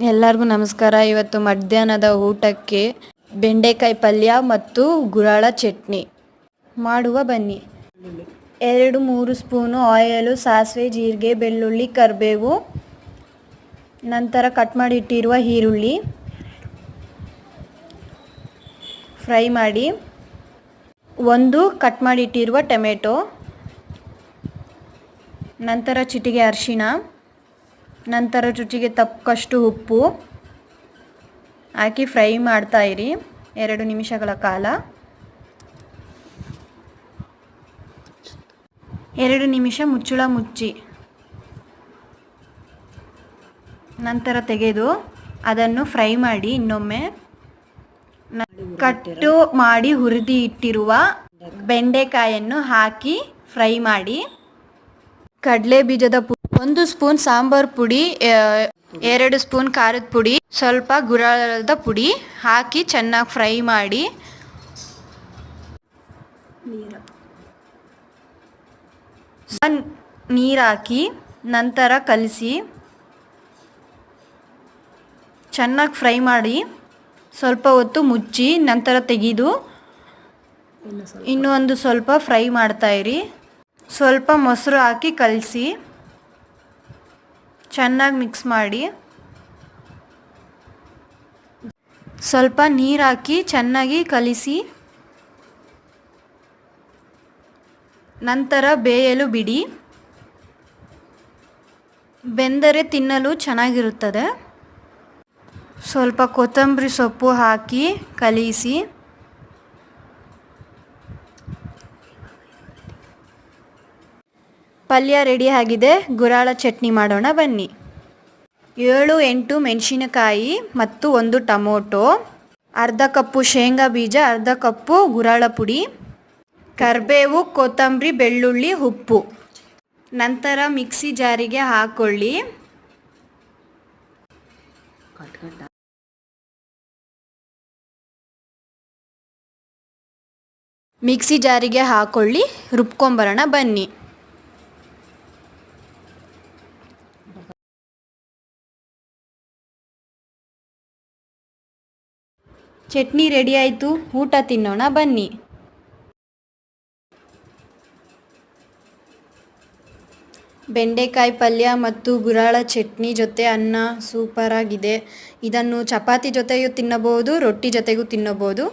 ಎಲ್ಲರಿಗೂ ನಮಸ್ಕಾರ. ಇವತ್ತು ಮಧ್ಯಾಹ್ನದ ಊಟಕ್ಕೆ ಬೆಂಡೆಕಾಯಿ ಪಲ್ಯ ಮತ್ತು ಗುರಾಳ ಚಟ್ನಿ ಮಾಡುವ ಬನ್ನಿ. 2-3 ಸ್ಪೂನು ಆಯಿಲು, ಸಾಸಿವೆ, ಜೀರಿಗೆ, ಬೆಳ್ಳುಳ್ಳಿ, ಕರಿಬೇವು, ನಂತರ ಕಟ್ ಮಾಡಿ ಇಟ್ಟಿರುವ ಈರುಳ್ಳಿ ಫ್ರೈ ಮಾಡಿ, 1 ಕಟ್ ಮಾಡಿ ಇಟ್ಟಿರುವ ಟೊಮೆಟೊ, ನಂತರ ಚಿಟಿಕೆ ಅರಿಶಿಣ, ನಂತರ ರುಚಿಗೆ ತಕ್ಕಷ್ಟು ಉಪ್ಪು ಹಾಕಿ ಫ್ರೈ ಮಾಡ್ತಾ ಇರಿ 2 ನಿಮಿಷಗಳ ಕಾಲ. 2 ನಿಮಿಷ ಮುಚ್ಚಳ ಮುಚ್ಚಿ ನಂತರ ತೆಗೆದು ಅದನ್ನು ಫ್ರೈ ಮಾಡಿ ಇನ್ನೊಮ್ಮೆ ಕಟ್ಟು ಮಾಡಿ ಹುರಿದು ಇಟ್ಟಿರುವ ಬೆಂಡೆಕಾಯನ್ನು ಹಾಕಿ ಫ್ರೈ ಮಾಡಿ. ಕಡಲೆ ಬೀಜದ ಪುಡಿ 1 ಸ್ಪೂನ್ ಸಾಂಬಾರು ಪುಡಿ, 2 ಸ್ಪೂನ್ ಖಾರದ ಪುಡಿ, ಸ್ವಲ್ಪ ಗುರಾಳದ ಪುಡಿ ಹಾಕಿ ಚೆನ್ನಾಗಿ ಫ್ರೈ ಮಾಡಿ. ನೀರು ಹಾಕಿ ನಂತರ ಕಲಸಿ ಚೆನ್ನಾಗಿ ಫ್ರೈ ಮಾಡಿ ಸ್ವಲ್ಪ ಹೊತ್ತು ಮುಚ್ಚಿ ನಂತರ ತೆಗೆದು ಇನ್ನೂ ಸ್ವಲ್ಪ ಫ್ರೈ ಮಾಡ್ತಾಯಿರಿ. ಸ್ವಲ್ಪ ಮೊಸರು ಹಾಕಿ ಕಲಸಿ ಚೆನ್ನಾಗಿ ಮಿಕ್ಸ್ ಮಾಡಿ, ಸ್ವಲ್ಪ ನೀರು ಹಾಕಿ ಚೆನ್ನಾಗಿ ಕಲಿಸಿ ನಂತರ ಬೇಯಲು ಬಿಡಿ. ಬೆಂದರೆ ತಿನ್ನಲು ಚೆನ್ನಾಗಿರುತ್ತದೆ. ಸ್ವಲ್ಪ ಕೊತ್ತಂಬರಿ ಸೊಪ್ಪು ಹಾಕಿ ಕಲಿಸಿ ಪಲ್ಯ ರೆಡಿ ಆಗಿದೆ. ಗುರಾಳ ಚಟ್ನಿ ಮಾಡೋಣ ಬನ್ನಿ. 7-8 ಮೆಣಸಿನಕಾಯಿ ಮತ್ತು 1 ಟೊಮೊಟೊ, ಅರ್ಧ ಕಪ್ಪು ಶೇಂಗಾ ಬೀಜ, ಅರ್ಧ ಕಪ್ಪು ಗುರಾಳ ಪುಡಿ, ಕರಿಬೇವು, ಕೊತ್ತಂಬರಿ, ಬೆಳ್ಳುಳ್ಳಿ, ಉಪ್ಪು. ನಂತರ ಮಿಕ್ಸಿ ಜಾರಿಗೆ ಹಾಕೊಳ್ಳಿ. ಮಿಕ್ಸಿ ಜಾರಿಗೆ ಹಾಕೊಳ್ಳಿ, ರುಬ್ಕೊಂಬರೋಣ ಬನ್ನಿ. ಚಟ್ನಿ ರೆಡಿ ಆಯಿತು, ಊಟ ತಿನ್ನೋಣ ಬನ್ನಿ. ಬೆಂಡೆಕಾಯಿ ಪಲ್ಯ ಮತ್ತು ಗುರಾಳ ಚಟ್ನಿ ಜೊತೆ ಅನ್ನ ಸೂಪರಾಗಿದೆ. ಇದನ್ನು ಚಪಾತಿ ಜೊತೆಯೂ ತಿನ್ನಬಹುದು, ರೊಟ್ಟಿ ಜೊತೆಗೂ ತಿನ್ನಬಹುದು.